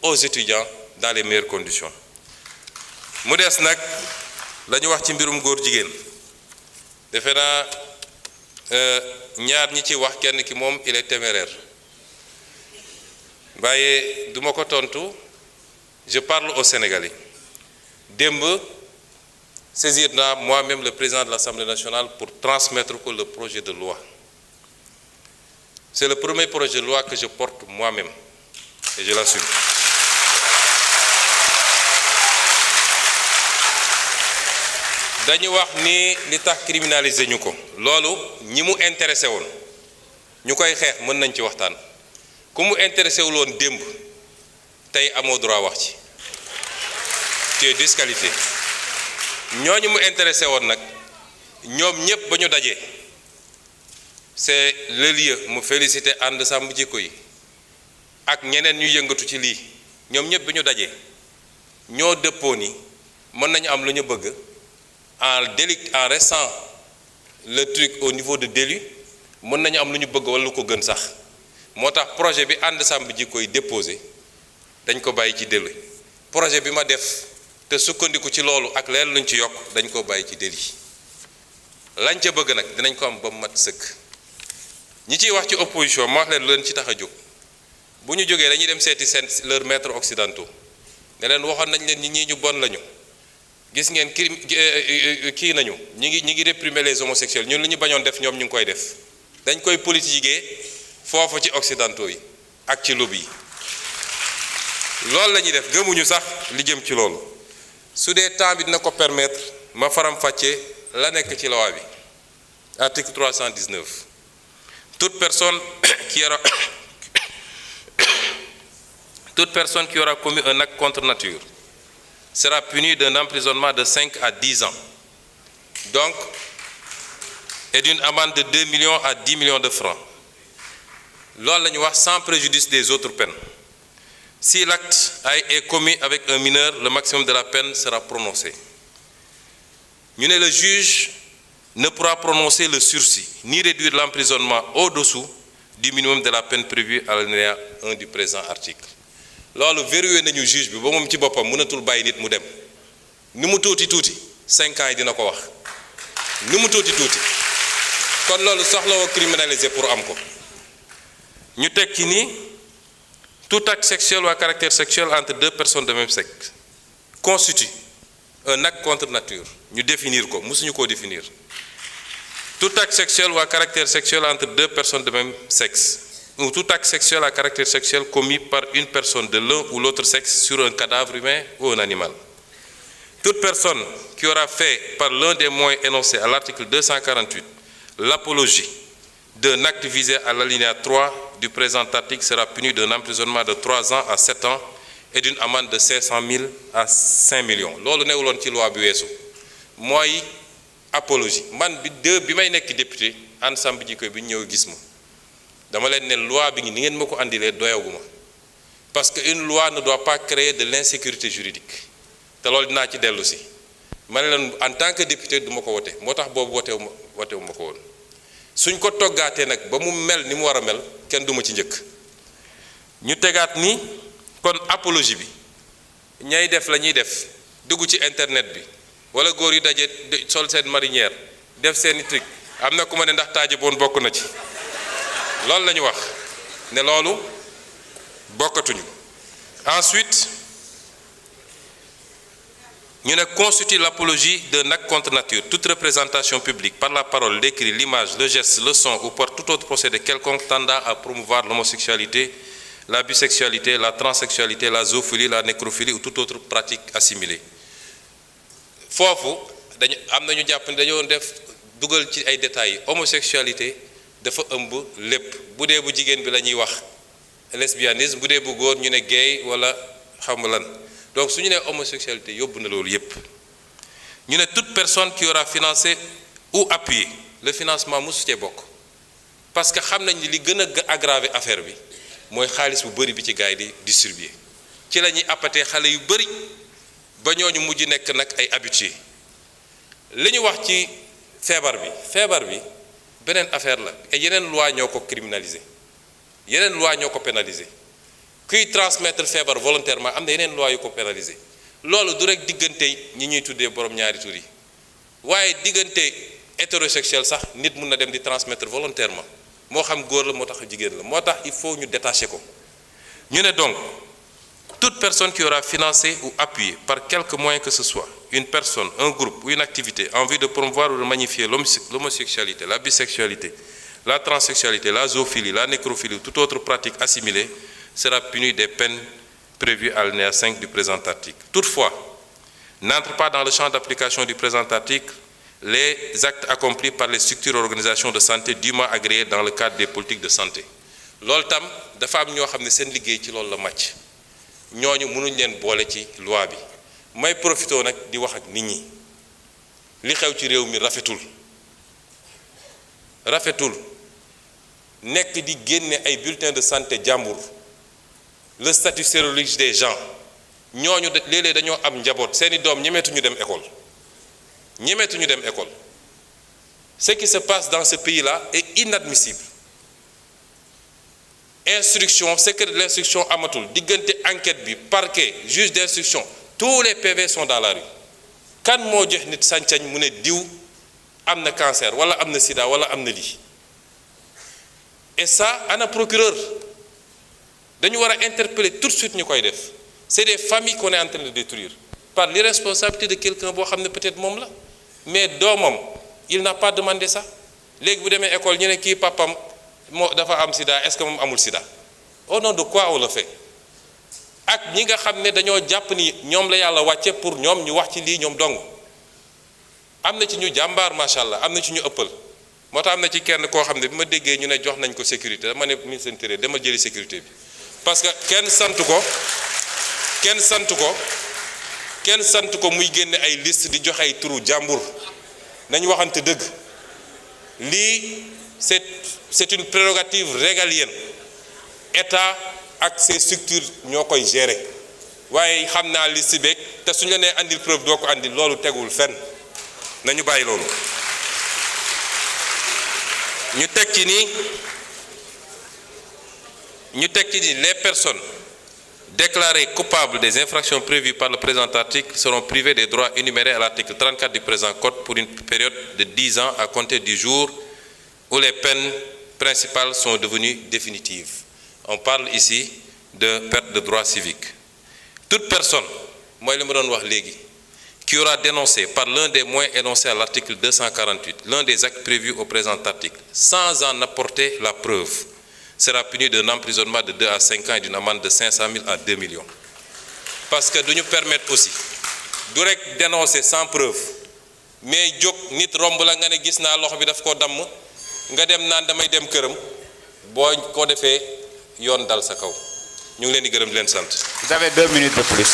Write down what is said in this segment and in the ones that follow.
aux étudiants dans les meilleures conditions. mu des nag la ñu wax ci mbirum góor jigéen defe naa ñaar ñi ci wax kenn ki moom il est téméraire waaye duma ko tontu je parle aux Sénégalais démb saisir naa moi-même le président de l'Assemblée nationale pour transmettre ko le projet de loi. C'est le premier projet de loi que je porte moi-même et je l'assume. dañu wax ni li tax criminaliser ñu ko loolu ñi mu intéressé woon ñu koy xeex mën nañ ci waxtaan ku mu intéressé wul woon démb tey amoo droit wax ci tu es disqualifié ñooñu mu intéressé woon nag ñoom ñépp ba ñu dajee c'est le lieu mu féliciter ànd sàmm jikko yi ak ñeneen ñu yëngatu ci lii ñoom ñépp bi ñu dajee ñoo dëppoo ni mën nañu am lu ñu bëgg en restant le truc au niveau de délit mën nañu am lu ñu bëgg wala lu ko gën sax moo tax projet bi ànd sàmm jikko yi déposé dañ ko bàyyi ci délit projet bi ma def te sukkandiku ci loolu ak leen luñ ci yokk dañ ko bàyyi ci délit lañ ca bëgg nag dinañ ko am ba mat sëkk ñi ciy wax ci opposition ma wax leen lu leen ci tax a jóg bu ñu jógee dañuy dem seeti seen leurs maîtres occidentaux ne leen waxoon nañ leen ñi ñu bon lañu gis ngeen kii nañu ñi ngi réprimer les homosexuels ñun li ñu bañoon def ñoom ñu ngi koy def dañ koy politiquer foofu ci occidentaux yi ak ci lobby yi loolu la ñuy def gëmuñu sax li jëm ci loolu su dee temps bi dina ko permettre ma faram-fàccee la nekk ci loi bi article 319 toute personne qui aura commis un acte contre nature sera punie d'un emprisonnement de 5 à 10 ans, donc, et d'une amende de 2 millions à 10 millions de francs. Loolu la ñu wax sans préjudice des autres peines. Si l'acte est commis avec un mineur, le maximum de la peine sera prononcé. Ñu ne le juge ne pourra prononcer le sursis, ni réduire l'emprisonnement au-dessous du minimum de la peine prévue à l'alinéa 1 du présent article. loolu verrouillé nañu juge bi ba moom ci boppam mënatul bàyyi nit mu dem ni mu tuuti 5 ans yi dina ko wax ni mu tuuti kon loolu soxlawoo criminaliser pour am ko ñu teg ci ni tout acte sexuel ou à caractère sexuel entre deux personnes de même sexe constitue un acte contre nature ñu définir ko mësuñu koo définir tout acte sexuel ou à caractère sexuel entre deux personnes de même sexe ou tout acte sexuel à caractère sexuel commis par une personne de l'un ou l'autre sexe sur un cadavre humain ou un animal. Toute personne qui aura fait par l'un des moyens énoncés à l'article 248 l'apologie d'un acte visé à l'alinéa 3 du présent article sera punie d'un emprisonnement de 3 ans à 7 ans et d'une amende de 500 000 à 5 millions. loolu newuloon ci loi bi weesu mooy apologie man bi may nekk député ànd sàmm jikko bi ñëw gis ma. dama leen ne loi bi ni ngeen ma ko andilee doyaguma parce que une loi ne doit pas créer de l'insécurité juridique te loolu dinaa ci dellu si ma ne leen en tant que député du ma ko wote moo tax boobu wotewu ma ko woon suñ ko toggaatee nag ba mu mel ni mu war a mel kenn du ma ci njëkk ñu tegaat ni kon apologie bi ñay def la ñuy def dugg ci internet bi wala góor yu daje sol seen marinière def seeni truc am na ku ma ne ndax taaje boon bokk na ci loolu la ñu wax ne loolu bokkatuñu ensuite ñu ne constitue l'apologie d'un acte contre nature toute représentation publique par la parole, l'écrit, l'image, le geste, le son ou par tout autre procédé quelconque tendant à promouvoir l'homosexualité, la bisexualité, la transsexualité, la zoophilie, la nécrophilie ou toute autre pratique assimilée. foofu dañu am na ñu jàpp ne dañoo def dugal ci ay détails homosexualité dafa ëmb lépp bu dee bu jigéen bi la ñuy wax lesbianisme bu dee bu góor ñu ne gay wala xam lan donc su ñu nee homosexualité yóbbu na loolu yépp ñu ne toute personne qui aura financé ou appuyé le financement mosu cee bokk parce que xam nañ ni li gën a aggraver affaire bi mooy xaalis bu bëri bi ci gars yi di distribuer ci la ñuy appatee xale yu bëri ba ñooñu mujj nekk nag ay habitués li ñu wax ci feebar bi beneen affaire la et yeneen loi ñoo ko criminaliser yeneen loi ñoo ko pénaliser kuy transmettre feebar volontairement am na yeneen loi yu ko pénaliser loolu du rek diggante ñi ñuy tuddee borom ñaari tur yi waaye diggante hétérosexuel sax nit mun na dem di transmettre volontairement moo xam góor la moo tax jigéen la moo tax il faut ñu détacher ko ñu ne donc toute personne qui aura financé ou appuyé par quelque moyen que ce soit une personne, un groupe ou une activité en vue de promouvoir ou de magnifier l'homosexualité, la bisexualité, la transsexualité, la zoophilie, la nécrophilie ou toute autre pratique assimilée sera punie des peines prévues à l'alinéa 5 du présent article. Toutefois, n'entre pas dans le champ d'application du présent article les actes accomplis par les structures et organisations de santé dûment agréées dans le cadre des politiques de santé. loolu tam dafa am ñoo xam ne seen liggéey ci loolu la màcc ñooñu mënuñ leen boole ci loi bi may profité nag di wax ak nit ñi li xew ci réew mi rafetul nekk di génne ay bulletins de santé jàmbur le statut sérologique des gens ñooñu léeg-léeg dañoo am njaboot seeni doom ñemeetuñu dem école ce qui se passe dans ce pays-là est inadmissible. Instruction, secret de l'instruction amatul diggante enquête bi parquet juge d'instruction tous les PV sont dans la rue kan moo jox nit sañ-sañ mu ne diw am na cancer wala am na sida wala am na lii et ça ana procureur dañu war a interpeller tout de suite ñu koy def c'est des familles qu'on est en train de détruire par l'irresponsabilité de quelqu'un boo xam ne peut-être moom la mais doomam il n'a pas demandé ça léegi bu demee école ñu ne kii papam moo dafa am sida est-ce que moom amul sida au nom de quoi on le fait ak ñi nga xam ne dañoo jàpp ni ñoom la yàlla wàcce pour ñoom ñu wax ci lii ñoom dong am na ci ñu jàmbaar macha allah am na ci ñu ëppal moo tax am na ci kenn koo xam ne bi ma déggee ñu ne jox nañ ko sécurité dama ne ministre intérieur dama jëli sécurité bi parce que kenn sant ko muy génne ay liste di joxe ay turu jàmbur nañu waxante dëgg lii c'est une prérogative régalienne état ak ses structures ñoo koy gérer waaye xam naa liste beeg te suñu la nee andil preuve doo ko andil loolu tegul fenn nañu bàyyi loolu ñu teg ci ni les personnes déclarées coupables des infractions prévues par le présent article seront privées des droits énumérés à l'article 34 du présent code pour une période de 10 ans à compter du jour où les peines principales sont devenues définitives. On parle ici de perte de droits civiques. Toute personne, moi je me donne wax léegi, qui aura dénoncé par l'un des moyens énoncés à l'article 248 l'un des actes prévus au présent article sans en apporter la preuve sera puni d'un emprisonnement de 2 à 5 ans et d'une amende de 500 000 à 2 millions. Parce que nous permettre aussi du rek dénoncer sans preuve mais jóg nit romb la nga ne gis naa loxo bi daf koo damm nga dem naan damay dem këram boo ko defee yoon dal sa kaw ñu ngi leen di gërëm di leen sant. Vous avez 2 minutes de plus,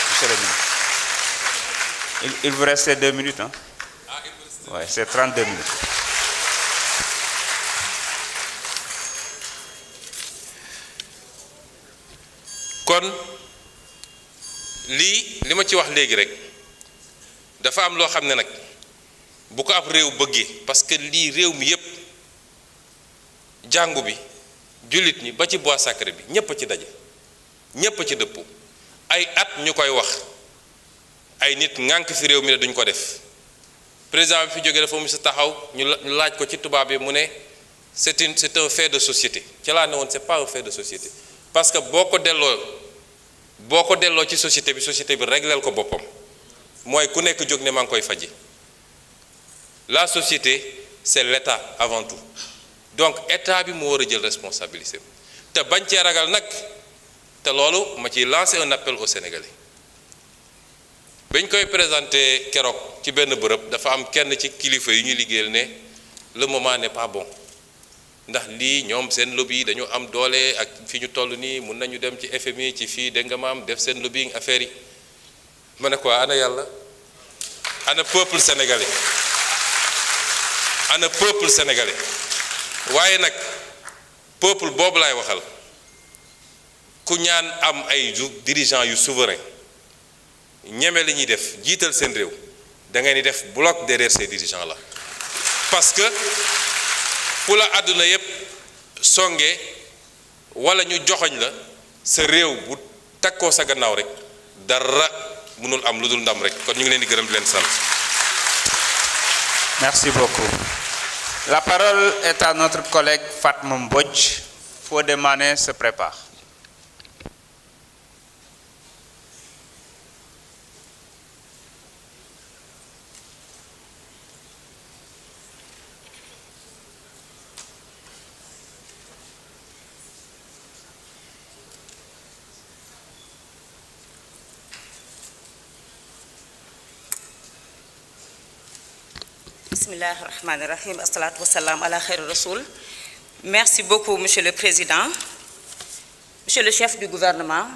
monsieur le ministre. Il vous reste 2 minutes, hein? Ouais, c'est 32 minutes. kon li ma ci wax léegi rek dafa am loo xam ne nag bu ko ab réew bëggee parce que lii réew mi yépp jàngu bi jullit ñi ba ci bois sacré bi ñépp a ci daje ñépp a ci dëppoo ay at ñu koy wax ay nit ŋànk fi réew mi ne duñ ko def président bi fi jógee dafa mu sa taxaw ñu laaj ko ci tubaab bi mu ne c'est un fait de société ci laa ne woon c'est pas un fait de société parce que boo ko delloo ci société bi régleel ko boppam mooy ku nekk jóg ne maa ngi koy faji la société c'est l'État avant tout donc État bi moo war a jël responsabilité te bañ cee ragal nag te loolu ma ciy lancer un appel aux Sénégalais bañ koy présenter keroog ci benn bërëb dafa am kenn ci kilifa yu ñuy liggéeyal ne le moment n'est pas bon ndax lii ñoom seen lobby yi dañu am doole ak fi ñu toll nii mun nañu dem ci FMI ci fii dégg nga maam def seen lobbying affaire yi ma ne quoi ana yàlla ana peuple sénégalais waaye nag peuple boobu laay waxal ku ñaan am ay dirigeants yu souverain ñeme li ñuy def jiital seen réew da ngay ni def bloc derrière ces dirigeants là parce que fu la àdduna yépp songe wala ñu joxoñ la sa réew bu takkoo sa gannaaw rek dara mënul am lu dul ndam rek kon ñu ngi leen di gërëm di leen sant. Merci beaucoup. La parole est à notre collègue Fatma Mbodj. Fodé Mané se prépare. Bismillahirrahmanirrahim. Assalatu wassalam ala khair rasoul. Merci beaucoup, Monsieur le Président, Monsieur le chef du gouvernement,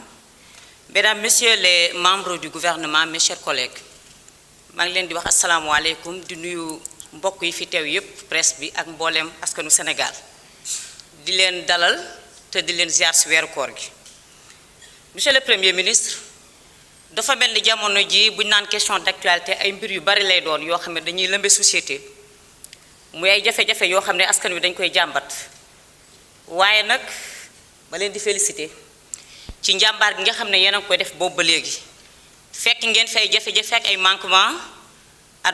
Mesdames, Messieurs les membres du gouvernement, mes chers collègues. Je vais vous dire assalamu alaikum, di nuyu mbokk yi fi teew yépp presse bi ak mboolem askanu Sénégal. Di leen dalal te di leen ziar ci weeru koor gi. Monsieur le Premier ministre, dafa mel ni jamono ji buñ naan question d'actualité ay mbir yu bari lay doon yoo xam ne dañuy lëmbe société muy ay jafe-jafe yoo xam ne askan wi dañ koy jàmbat waaye nag ma leen di féliciter ci njàmbaar gi nga xam ne yéen a ngi koy def boobu ba léegi fekk ngeen fay jafe-jafe ak ay manquement